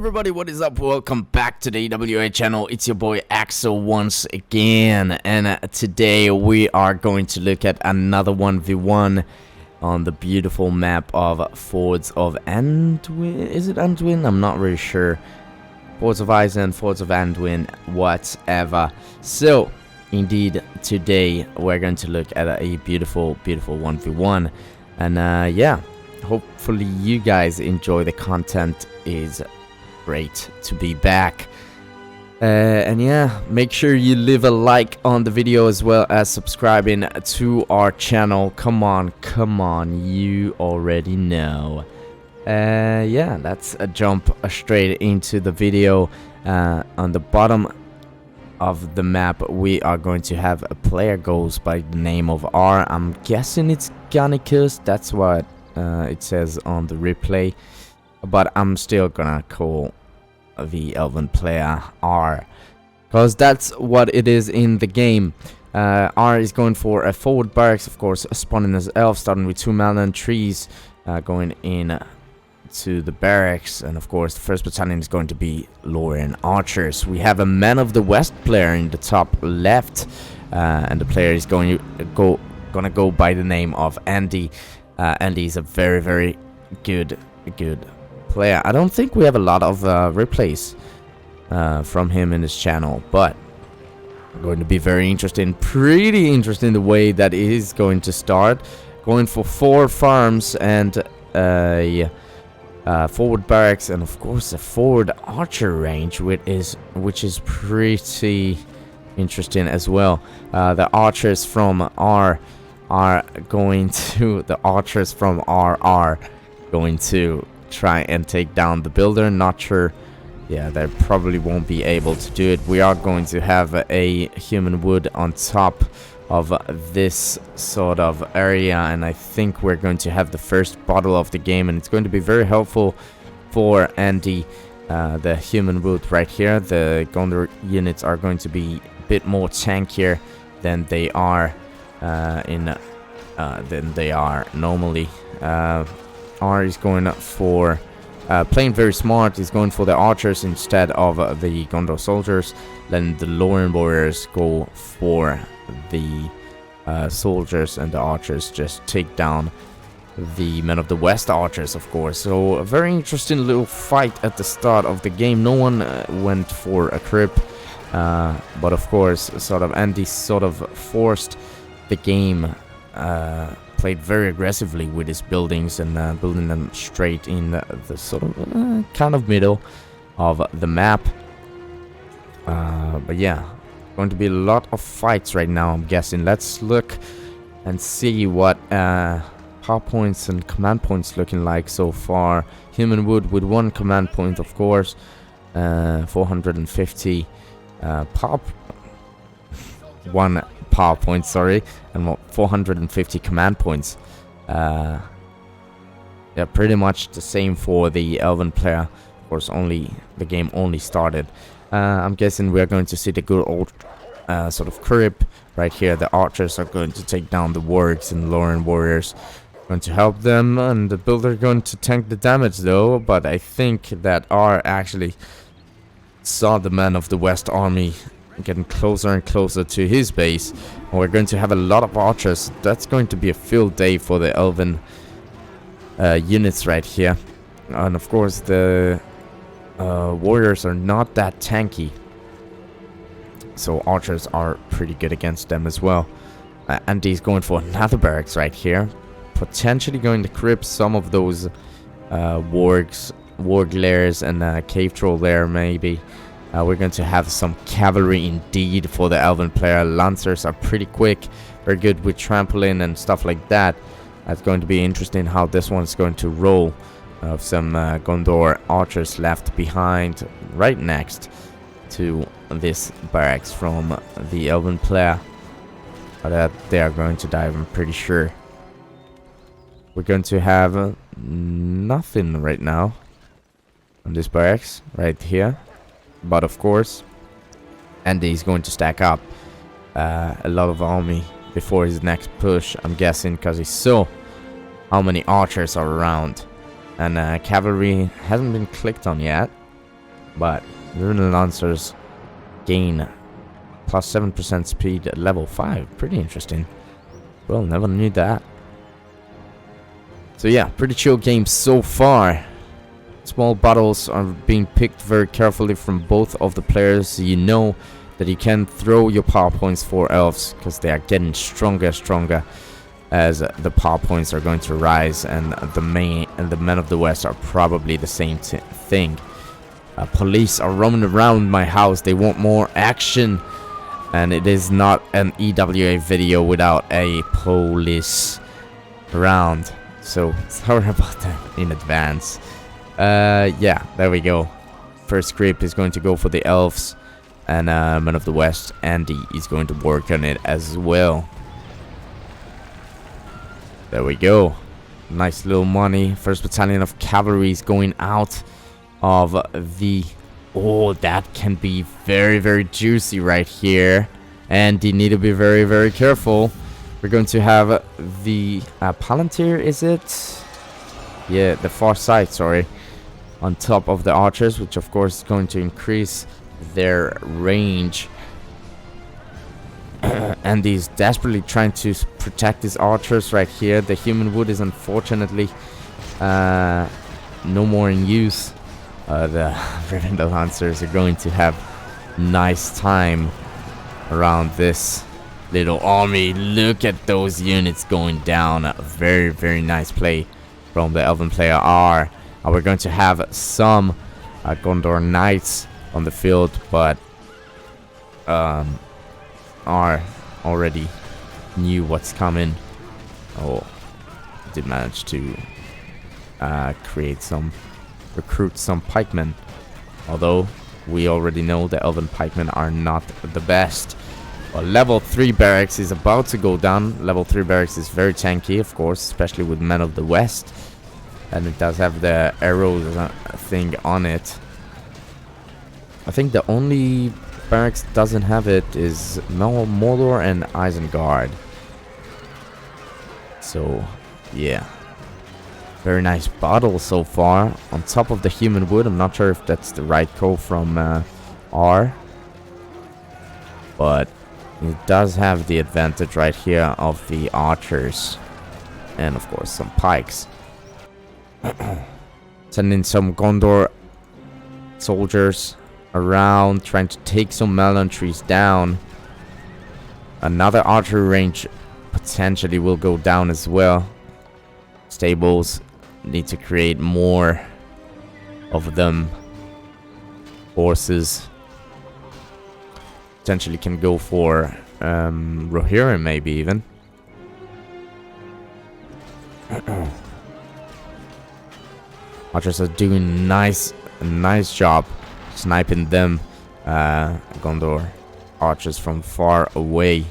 everybody, what is up? Welcome back to the E.W.A channel. It's your boy Axel once again, and today we are going to look at another 1v1 on the beautiful map of Fords of Anduin. Is it Anduin? I'm not really sure. Fords of Isen, Fords of Anduin, whatever. So indeed, today we're going to look at a beautiful 1v1, and yeah, hopefully you guys enjoy the content. Is great to be back, and yeah, make sure you leave a like on the video as well as subscribing to our channel. Come on, you already know. Yeah, let's jump straight into the video. On the bottom of the map we are going to have a player goes by the name of R. I'm guessing it's Gannicus, that's what it says on the replay, but I'm still gonna call the elven player R, because that's what it is in the game. R is going for a forward barracks, of course, spawning as elf, starting with 2 melon trees, going in to the barracks, and of course the first battalion is going to be Lorien archers. We have a man of the west player in the top left, and the player is gonna go by the name of Andy. Andy is a very good player. I don't think we have a lot of replays from him in this channel, but going to be very interesting, pretty interesting the way that it is going to start. Going for 4 farms and a forward barracks, and of course a forward archer range, which is pretty interesting as well. The archers from R are going to try and take down the builder. Not sure, yeah, they probably won't be able to do it. We are going to have a human wood on top of this sort of area, and I think we're going to have the first bottle of the game, and it's going to be very helpful for Andy. The human wood right here, the Gondor units are going to be a bit more tankier than they are normally. R is going for playing very smart. He's going for the archers instead of the Gondor soldiers. Then the Lorien warriors go for the soldiers, and the archers just take down the men of the west archers, of course. So a very interesting little fight at the start of the game. No one went for a crypt, but of course sort of Andy sort of forced the game, played very aggressively with his buildings and building them straight in the sort of kind of middle of the map. But yeah, going to be a lot of fights right now, I'm guessing. Let's look and see what power points and command points looking like so far. Human wood with 1 command point, of course, 450 one power point, sorry, and 450 command points. Yeah, pretty much the same for the elven player. Of course, the game only started. I'm guessing we're going to see the good old sort of crib right here. The archers are going to take down the wargs, and Lorien warriors going to help them, and the builder going to tank the damage though. But I think that R actually saw the men of the west army getting closer and closer to his base, and we're going to have a lot of archers. That's going to be a field day for the elven units right here. And of course the warriors are not that tanky, so archers are pretty good against them as well. And he's going for another barracks right here, potentially going to crib some of those warg lairs and cave troll lair maybe. We're going to have some cavalry indeed for the elven player. Lancers are pretty quick, very good with trampoline and stuff like that. That's going to be interesting how this one's going to roll. Some Gondor archers left behind right next to this barracks from the elven player, but they are going to die, I'm pretty sure. We're going to have nothing right now on this barracks right here. But of course, Andy is going to stack up a lot of army before his next push, I'm guessing, because he saw how many archers are around. And cavalry hasn't been clicked on yet. But Rune Lancers gain plus 7% speed at level 5. Pretty interesting. Well, never knew that. So yeah, pretty chill game so far. Small battles are being picked very carefully from both of the players, so you know that you can throw your power points for elves, because they are getting stronger as the power points are going to rise, and the men of the West are probably the same thing. Police are roaming around my house. They want more action, and it is not an E.W.A video without a police around. So sorry about that in advance. Yeah, there we go. First creep is going to go for the elves, and Men of the West, Andy, is going to work on it as well. There we go. Nice little money. First battalion of cavalry is going out of the... Oh, that can be very juicy right here. And you need to be very careful. We're going to have the Palantir, is it? Yeah, the far side, sorry. On top of the archers, which of course is going to increase their range. And he's desperately trying to protect his archers right here. The human wood is unfortunately no more in use. The Rivendell Lancers are going to have nice time around this little army. Look at those units going down. A very nice play from the Elven player R. We're going to have some Gondor Knights on the field, but R already knew what's coming. Oh, did manage to recruit some pikemen, although we already know the Elven pikemen are not the best. Well, level 3 barracks is about to go down. Level 3 barracks is very tanky, of course, especially with Men of the West. And it does have the arrows thing on it. I think the only barracks doesn't have it is Mordor and Isengard. So, yeah. Very nice battle so far. On top of the human wood. I'm not sure if that's the right call from R. But it does have the advantage right here of the archers. And of course some pikes. Sending some Gondor soldiers around, trying to take some melon trees down. Another archery range potentially will go down as well. Stables need to create more of them. Horses potentially can go for Rohirrim, maybe even. Archers are doing a nice job sniping them. Gondor archers from far away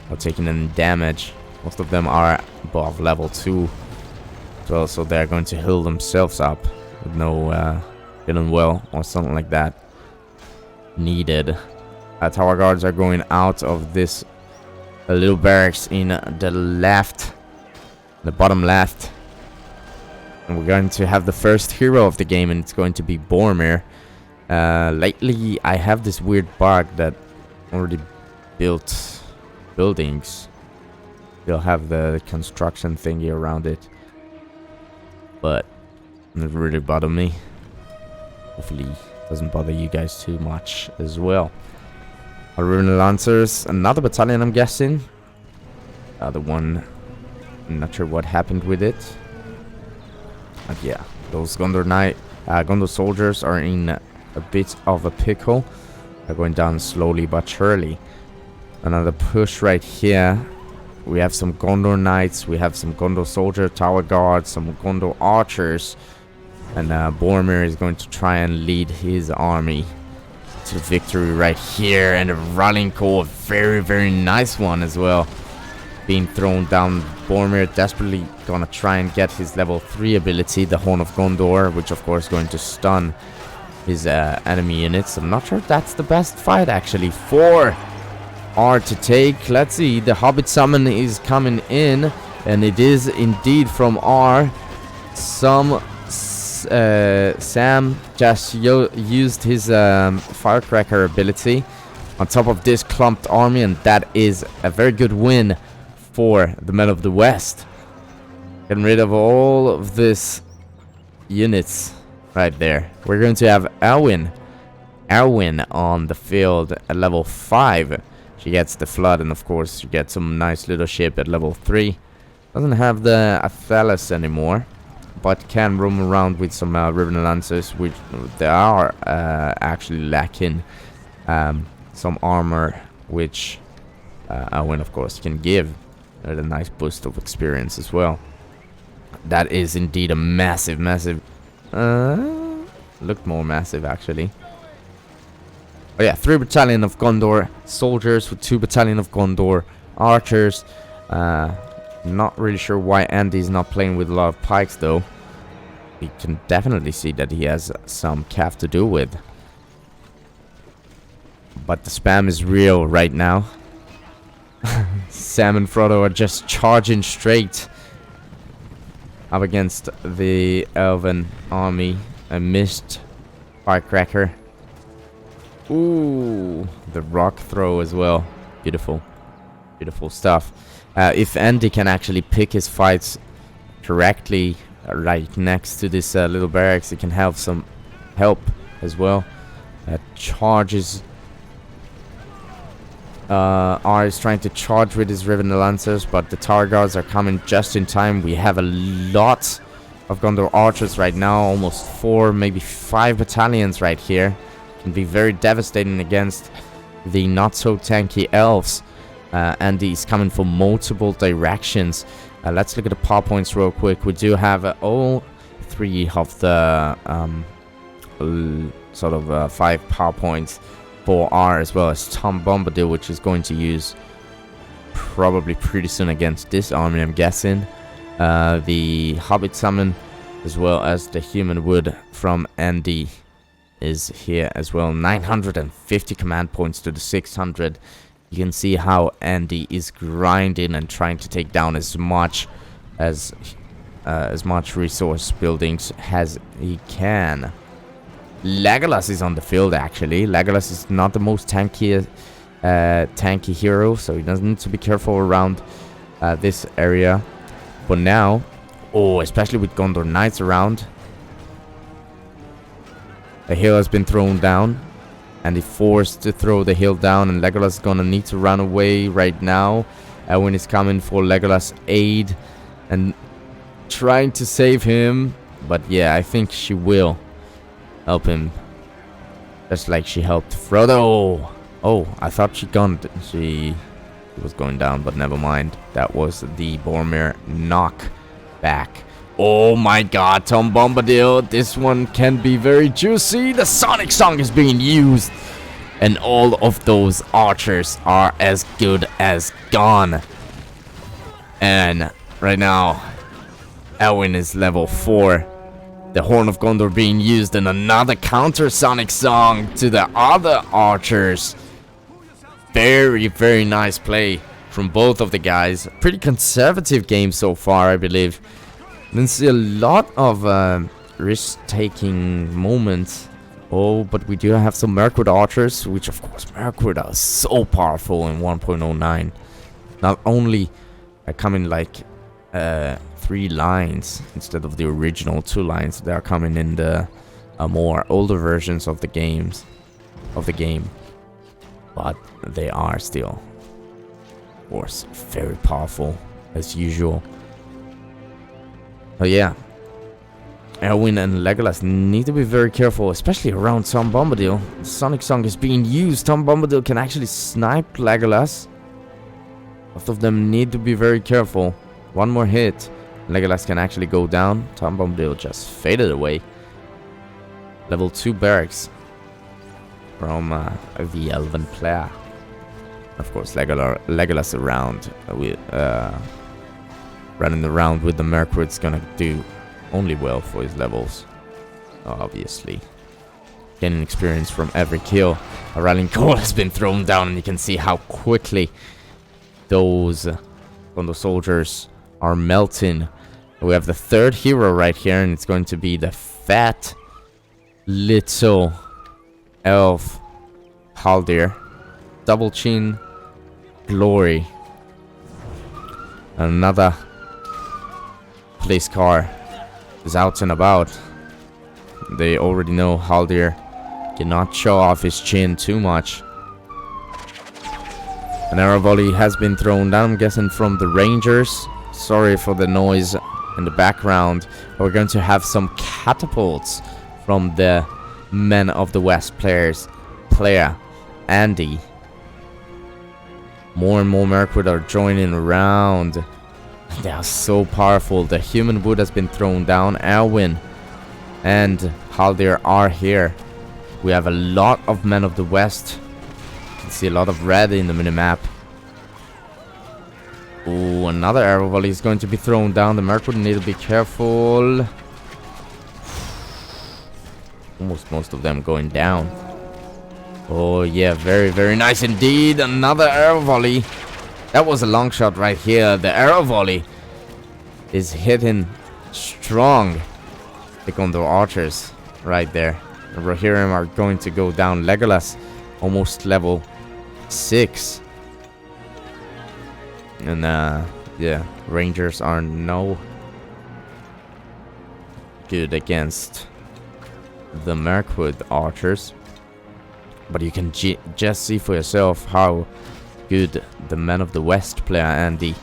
are taking any damage. Most of them are above level 2 as well, so they're going to heal themselves up with no healing well or something like that needed. Tower guards are going out of this little barracks in the bottom left. And we're going to have the first hero of the game, and it's going to be Boromir. Lately, I have this weird bug that already built buildings. They'll have the construction thingy around it. But it really bothered me. Hopefully, it doesn't bother you guys too much as well. Rune Lancers, another battalion, I'm guessing. The one, I'm not sure what happened with it. But yeah, those Gondor soldiers are in a bit of a pickle. They're going down slowly but surely. Another push right here. We have some Gondor Knights, we have some Gondor soldier tower guards, some Gondor archers. And Boromir is going to try and lead his army to victory right here. And a rallying call, a very nice one as well, being thrown down. Boromir desperately gonna try and get his level 3 ability, the Horn of Gondor, which of course is going to stun his enemy units. I'm not sure if that's the best fight actually for R to take. Let's see, the Hobbit summon is coming in, and it is indeed from R. Some Sam just used his firecracker ability on top of this clumped army, and that is a very good win for the Men of the West. Getting rid of all of this units right there. We're going to have Erwin on the field at level 5. She gets the flood, and of course she gets some nice little ship at level 3. Doesn't have the Athelas anymore, but can roam around with some river lancers, which they are actually lacking some armor, which Erwin of course can give a nice boost of experience as well. That is indeed a massive looked more massive actually. Oh yeah, 3 battalion of Gondor soldiers with 2 battalion of Gondor archers. Not really sure why Andy's not playing with a lot of pikes though. You can definitely see that he has some calf to do with. But the spam is real right now. Sam and Frodo are just charging straight up against the elven army. A missed firecracker. Ooh, the rock throw as well. Beautiful. Beautiful stuff. If Andy can actually pick his fights correctly right next to this little barracks, he can have some help as well. Charges. R is trying to charge with his Riven Lancers, but the Tower Guards are coming just in time. We have a lot of Gondor archers right now, almost 4, maybe 5 battalions right here. Can be very devastating against the not so tanky elves. And he's coming from multiple directions. Let's look at the power points real quick. We do have all 3 of the 5 power points for R, as well as Tom Bombadil, which is going to use probably pretty soon against this army, I'm guessing. The Hobbit summon, as well as the Human Wood from Andy, is here as well. 950 command points to the 600. You can see how Andy is grinding and trying to take down as much resource buildings as he can. Legolas is on the field actually. Legolas is not the most tanky hero, so he does need to be careful around this area. But now, especially with Gondor Knights around, the hill has been thrown down, and he forced to throw the hill down, and Legolas is gonna need to run away right now. Elwyn is coming for Legolas' aid and trying to save him, but yeah, I think she will help him, just like she helped Frodo. Oh, I thought she was going down, but never mind. That was the Boromir knock back. Oh my god, Tom Bombadil, this one can be very juicy. The Sonic song is being used, and all of those archers are as good as gone. And right now, Elwyn is level 4. The Horn of Gondor being used, and another counter Sonic song to the other archers. Very, very nice play from both of the guys. Pretty conservative game so far, I believe. Didn't see a lot of risk-taking moments. Oh, but we do have some Mirkwood archers, which of course Mirkwood are so powerful in 1.09. Not only coming like 3 lines instead of the original 2 lines, they are coming in the more older versions of the game, but they are still, of course, very powerful as usual. Oh yeah, Elwyn and Legolas need to be very careful, especially around Tom Bombadil. The Sonic song is being used. Tom Bombadil can actually snipe Legolas. Both of them need to be very careful. One more hit, Legolas can actually go down. Tom Bombadil just faded away. Level 2 barracks from the Elven player. Of course, Legolas around with running around with the Mirkwood's gonna do only well for his levels, obviously. Gaining experience from every kill. A rallying call has been thrown down, and you can see how quickly those Gondor soldiers are melting We have the third hero right here, and it's going to be the fat little elf Haldir. Double chin glory. Another police car is out and about. They already know Haldir cannot show off his chin too much. An arrow volley has been thrown down, I'm guessing from the Rangers. Sorry for the noise in the background. We're going to have some catapults from the Men of the West player Andy. More and more Mirkwood are joining around. They are so powerful. The human wood has been thrown down. Erwin and Haldir are here. We have a lot of Men of the West. You can see a lot of red in the minimap. Oh, another arrow volley is going to be thrown down. The Mirkwood need to be careful. Almost most of them going down. Oh yeah, very, very nice indeed. Another arrow volley. That was a long shot right here. The arrow volley is hitting strong. Pick on the archers right there. The Rohirrim are going to go down. Legolas almost level 6. And yeah, Rangers are no good against the Mirkwood archers. But you can just see for yourself how good the Men of the West player Andy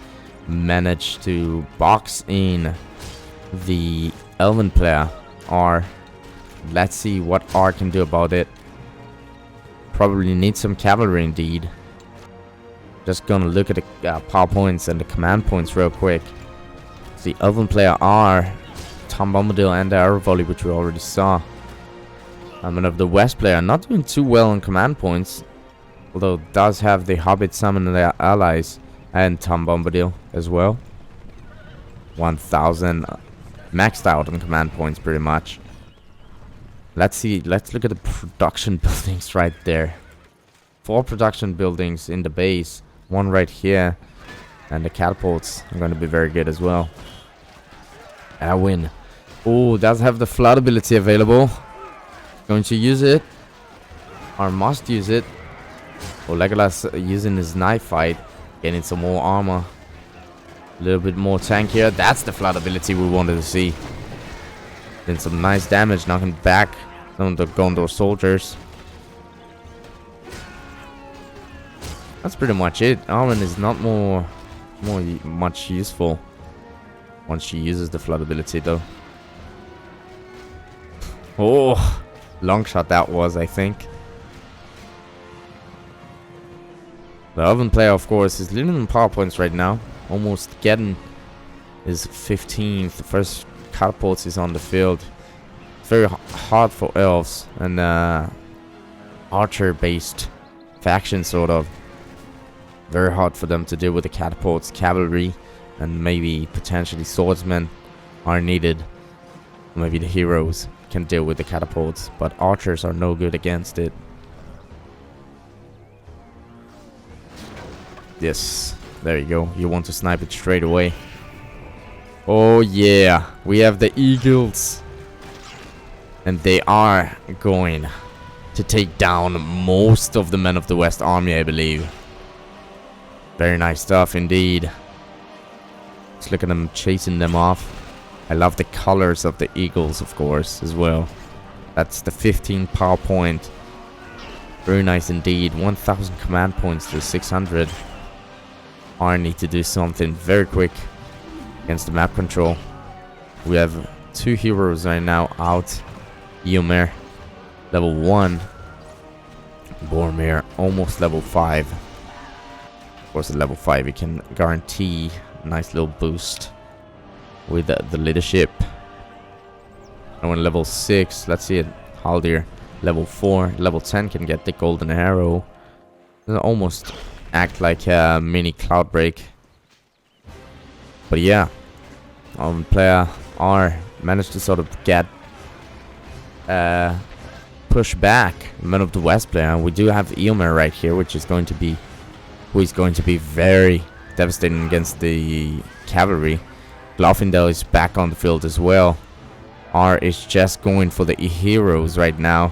managed to box in the Elven player R. Let's see what R can do about it. Probably need some cavalry indeed. Just gonna look at the power points and the command points real quick. The Elven player R, Tom Bombadil and the arrow volley, which we already saw. Men of the West player not doing too well on command points, although does have the Hobbit summon their allies and Tom Bombadil as well. 1000 maxed out on command points pretty much. Let's see, let's look at the production buildings right there. 4 production buildings in the base, 1 right here, and the catapults are going to be very good as well. Erwin, oh, does have the flood ability available. Going to use it, or must use it. Oh, Legolas using his knife fight, getting some more armor, a little bit more tank here. That's the flood ability we wanted to see. Then some nice damage, knocking back some of the Gondor soldiers. That's pretty much it. Arwen is not much useful once she uses the flood ability, though. Oh. Long shot that was, I think. The Elven player, of course, is leading in power points right now. Almost getting his 15th. The first catapult is on the field. It's very hard for elves and archer-based faction, sort of. Very hard for them to deal with the catapults. Cavalry and maybe potentially swordsmen are needed. Maybe the heroes can deal with the catapults, but archers are no good against it. Yes, there you go. You want to snipe it straight away. Oh yeah, we have the eagles, and they are going to take down most of the Men of the West army, I believe. Very nice stuff indeed. Let's look at them chasing them off. I love the colors of the eagles, of course, as well. That's the 15 power point. Very nice indeed. 1000 command points to 600. I need to do something very quick against the map control. We have 2 heroes right now out. E.W.A, level 1. Boromir, almost level 5. Of course, at level 5, you can guarantee a nice little boost with the leadership. And when level 6, let's see it. Haldir, level 4. Level 10 can get the golden arrow. It'll almost act like a mini cloud break. But yeah, player R managed to sort of get push back Men of the West player. We do have E.W.A right here, which is going to be very devastating against the cavalry. Glorfindel is back on the field as well. R is just going for the heroes right now.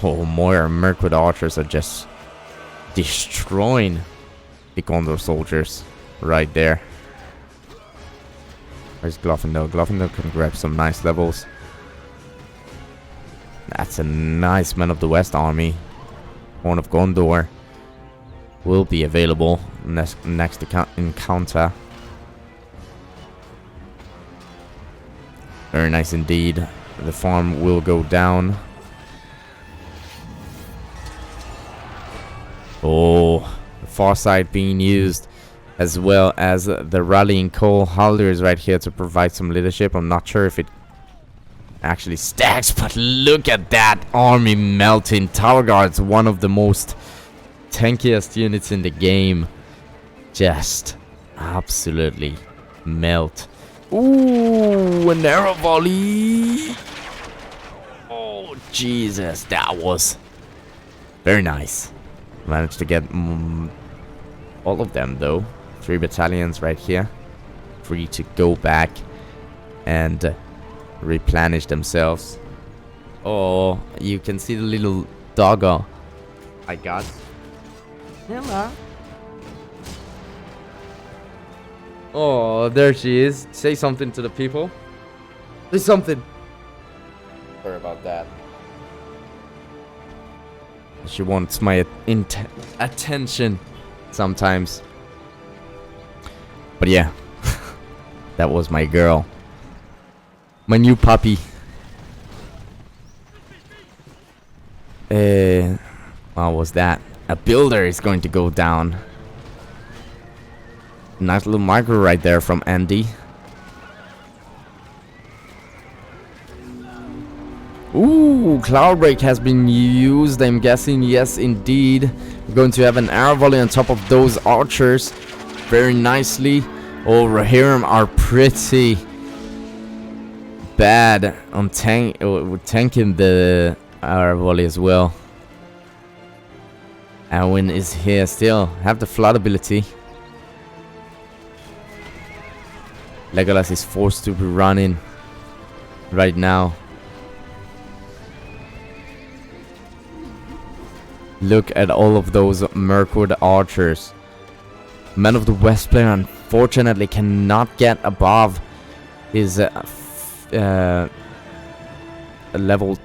Oh, more Mirkwood archers are just destroying the Gondor soldiers right there. Where's Glorfindel? Glorfindel can grab some nice levels. That's a nice Man of the West army. Horn of Gondor will be available next encounter. Very nice indeed. The farm will go down. Oh, the far side being used, as well as the rallying call. Haldir is right here to provide some leadership. I'm not sure if it actually stacks, but look at that army melting. Tower Guard's one of the most tankiest units in the game. Just absolutely melt. Ooh, an arrow volley. Oh, Jesus, that was very nice. Managed to get all of them, though. 3 battalions right here. Free to go back and replenish themselves. Oh, you can see the little doggo I got. Hello. Oh, there she is. Say something to the people. Say something. Sorry about that. She wants my attention sometimes. But yeah, that was my girl. My new puppy. What was that? A builder is going to go down. Nice little marker right there from Andy. Ooh, Cloudbreak has been used, I'm guessing. Yes, indeed. We're going to have an arrow volley on top of those archers. Very nicely. Oh, Rohirrim are pretty bad on tanking the arrow volley as well. Elwyn is here still. Have the flood ability. Legolas is forced to be running right now. Look at all of those Mirkwood archers. Man of the West player unfortunately cannot get above his level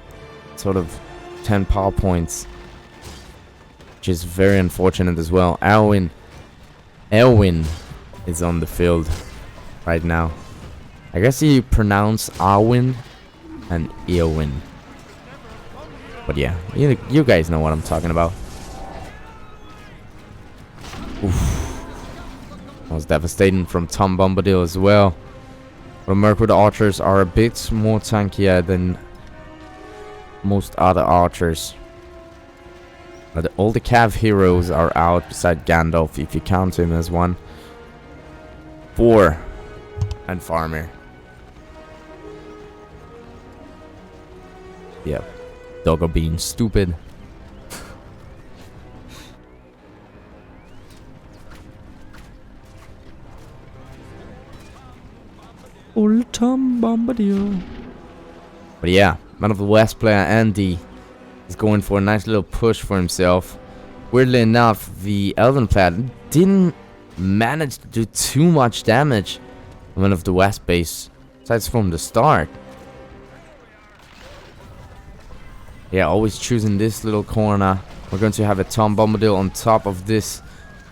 sort of 10 power points, which is very unfortunate as well. Elwyn is on the field right now. I guess you pronounce Arwen and Eowyn. But yeah, you guys know what I'm talking about. Oof. That was devastating from Tom Bombadil as well. The Mirkwood archers are a bit more tankier than most other archers. But all the Cav heroes are out beside Gandalf, if you count him as one. 4 and Farmer. Yep. Doggo being stupid. Old Tom Bombadil. But yeah, Man of the West player Andy is going for a nice little push for himself. Weirdly enough, the Elven player didn't manage to do too much damage on Man of the West base, besides from the start. Yeah, always choosing this little corner. We're going to have a Tom Bombadil on top of this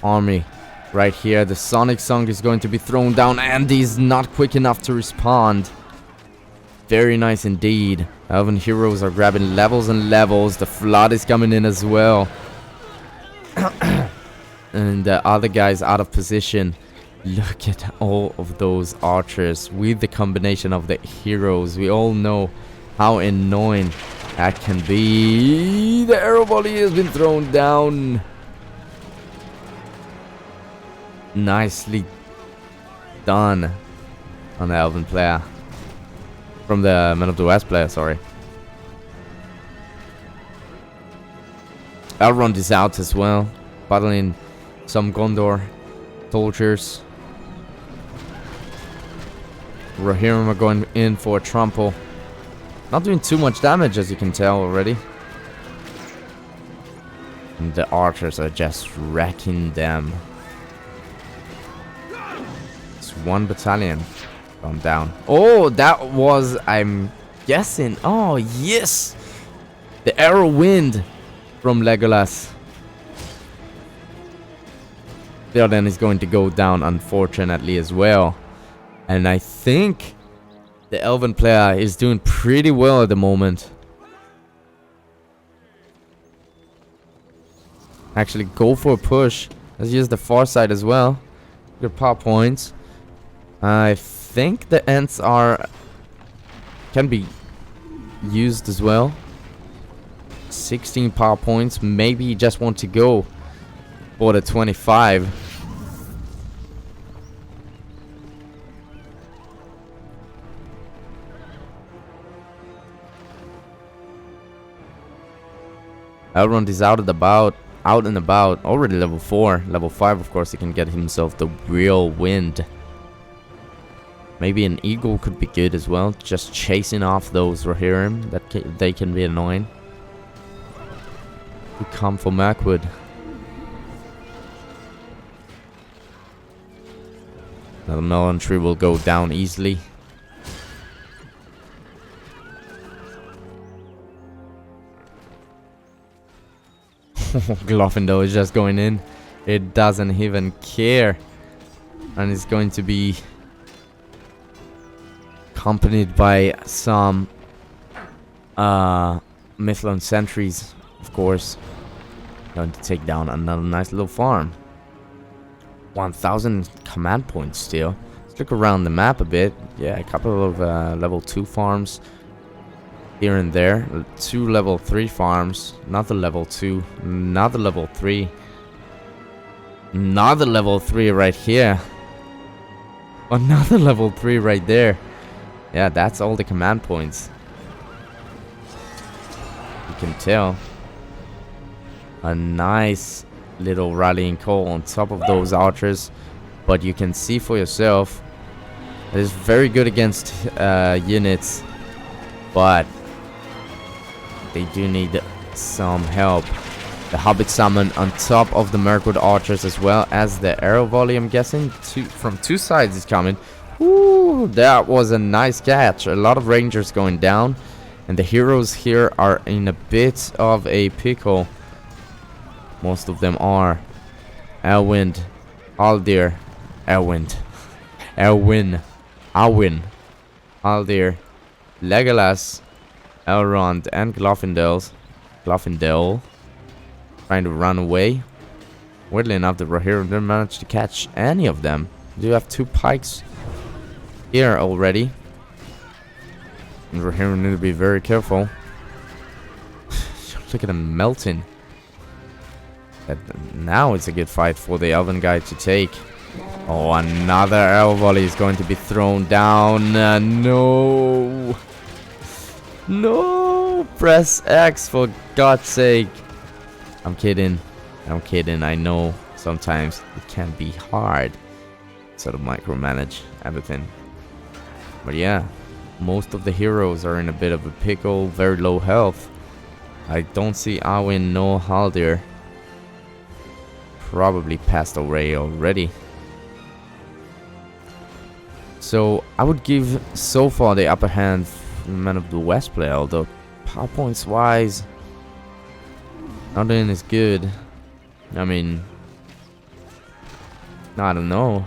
army right here. The Sonic Song is going to be thrown down. Andy's not quick enough to respond. Very nice indeed. Elven heroes are grabbing levels and levels. The flood is coming in as well. And the other guys out of position. Look at all of those archers with the combination of the heroes. We all know how annoying that can be. The arrow volley has been thrown down. Nicely done on the Elven player. From the Man of the West player, sorry. Elrond is out as well, battling some Gondor soldiers. Rohirrim are going in for a trample. Not doing too much damage, as you can tell already. And the archers are just wrecking them. It's one battalion gone down. Oh, that was, I'm guessing. Oh, yes! The arrow wind from Legolas. Theoden is going to go down, unfortunately, as well. And I think the Elven player is doing pretty well at the moment. Actually, go for a push. Let's use the far side as well. Good power points. I think the Ents can be used as well. 16 power points. Maybe you just want to go for the 25. Elrond is out and about. Already level 4. Level 5, of course, he can get himself the real wind. Maybe an eagle could be good as well. Just chasing off those Rohirrim. They can be annoying. We come for Mirkwood. The melon tree will go down easily. Glorfindel is just going in. It doesn't even care. And it's going to be accompanied by some Mithlond sentries, of course. Going to take down another nice little farm. 1000 command points still. Let's look around the map a bit. Yeah, a couple of level 2 farms here and there. 2 level 3 farms. Another level 2. Another level 3. Another level 3 right here. Another level 3 right there. Yeah, that's all the command points. You can tell. A nice little rallying call on top of those archers. But you can see for yourself. It is very good against units. But they do need some help. The Hobbit summon on top of the Mirkwood archers, as well as the arrow volley, I'm guessing. From two sides is coming. Ooh, that was a nice catch. A lot of rangers going down. And the heroes here are in a bit of a pickle. Most of them are. Elwind, Haldir, Elwin, Haldir, Legolas, Elrond, and Glorfindel trying to run away. Weirdly enough, the Rohirrim didn't manage to catch any of them. Do have 2 pikes here already. And Rohirrim need to be very careful. Look at them melting. Now it's a good fight for the Elven guy to take. Oh, another arrow volley is going to be thrown down. No. No. Press X, for God's sake. I'm kidding. I know sometimes it can be hard sort of micromanage everything. But yeah, most of the heroes are in a bit of a pickle, very low health. I don't see Arwen nor Haldir. Probably passed away already. So I would give so far the upper hand for the Man of the West player, although power points wise, not doing as good. I mean, I don't know.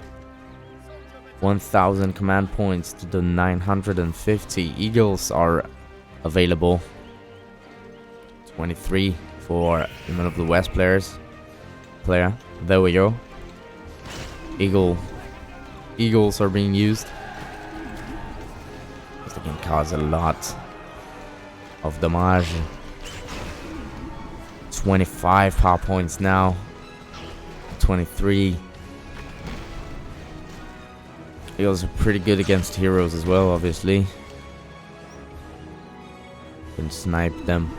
1000 command points to the 950. Eagles are available. 23 for the Man of the West player. There we go. Eagles are being used. They can cause a lot of damage. 25 power points now. 23. Eagles are pretty good against heroes as well, obviously. Can snipe them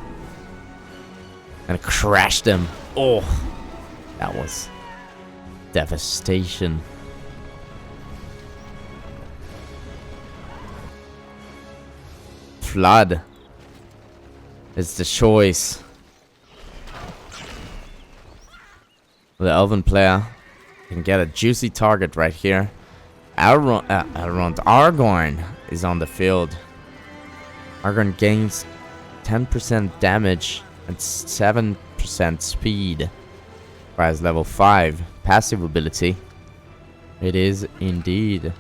and crash them. Oh, that was devastation. Flood is the choice. The Elven player can get a juicy target right here. Aragorn is on the field. Aragorn gains 10% damage and 7% speed. Prize level 5. Passive ability. It is indeed.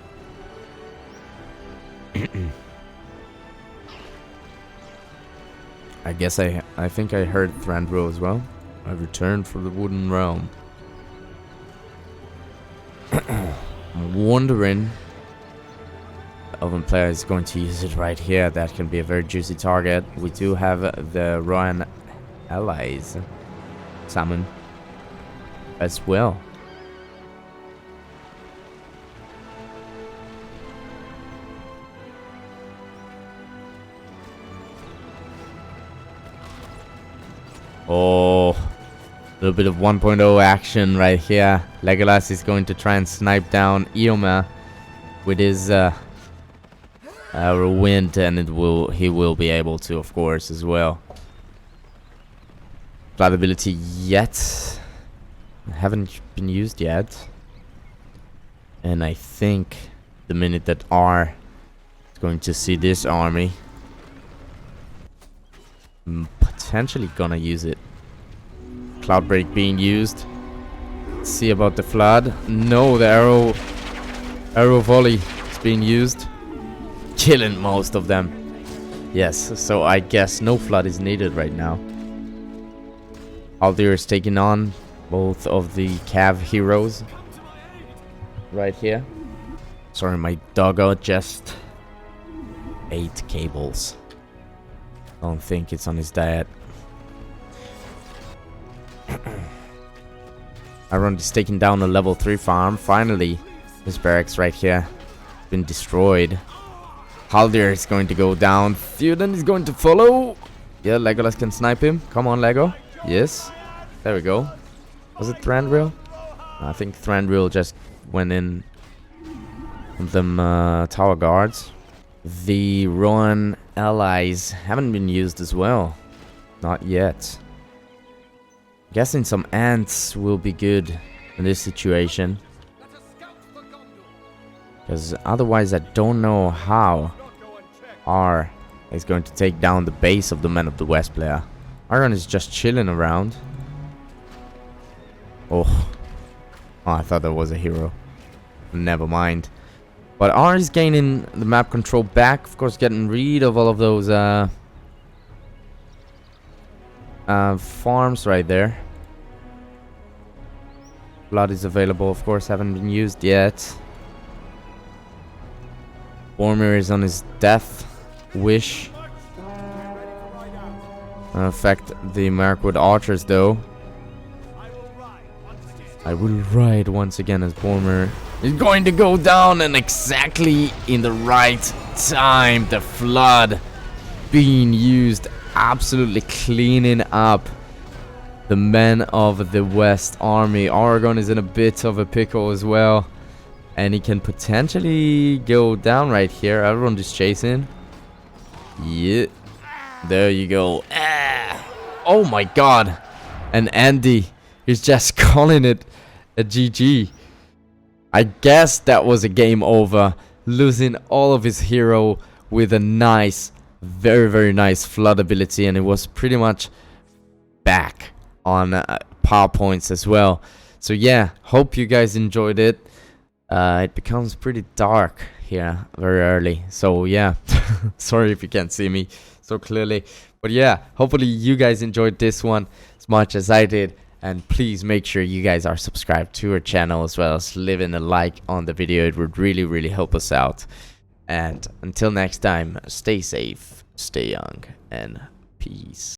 I guess I think I heard Thranduil as well. I returned from the Wooden Realm. I'm wondering the Elven player is going to use it right here. That can be a very juicy target. We do have the Rohan allies summon as well. Oh, a little bit of 1.0 action right here. Legolas is going to try and snipe down E.W.A with his wind, and he will be able to, of course, as well. Flood ability yet haven't been used yet, and I think the minute that R is going to see this army, potentially gonna use it. Cloud break being used. Let's see about the flood. No, the arrow volley is being used, killing most of them. Yes, so I guess no flood is needed right now. Haldir is taking on both of the Cav heroes right here. Sorry, my doggo just ate cables. I don't think it's on his diet. Aragorn is taking down a level 3 farm. Finally, his barracks right here been destroyed. Haldir is going to go down. Theoden is going to follow. Yeah, Legolas can snipe him. Come on, Lego. Yes. There we go. Was it Thranduil? I think Thranduil just went in with them tower guards. The Rohan allies haven't been used as well. Not yet. Guessing some ants will be good in this situation. Because otherwise I don't know how R is going to take down the base of the Men of the West player. Aragorn is just chilling around. Oh, I thought that was a hero. Never mind. But R is gaining the map control back. Of course, getting rid of all of those farms right there. Blood is available, of course, haven't been used yet. Boromir is on his death wish. Affect the Mirkwood archers though. I will ride once again as Boromir is going to go down, and exactly in the right time, the flood being used, absolutely cleaning up the Men of the West army. Aragorn is in a bit of a pickle as well, and he can potentially go down right here. Aragorn is chasing. Yeah, there you go. Oh my god. And Andy is just calling it a GG. I guess that was a game over, losing all of his hero with a nice, very nice flood ability, and it was pretty much back on power points as well. So yeah, hope you guys enjoyed it. It becomes pretty dark here very early, so yeah. Sorry if you can't see me so clearly, but yeah, hopefully you guys enjoyed this one as much as I did. And please make sure you guys are subscribed to our channel, as well as leaving a like on the video. It would really help us out. And until next time, stay safe, stay young, and peace.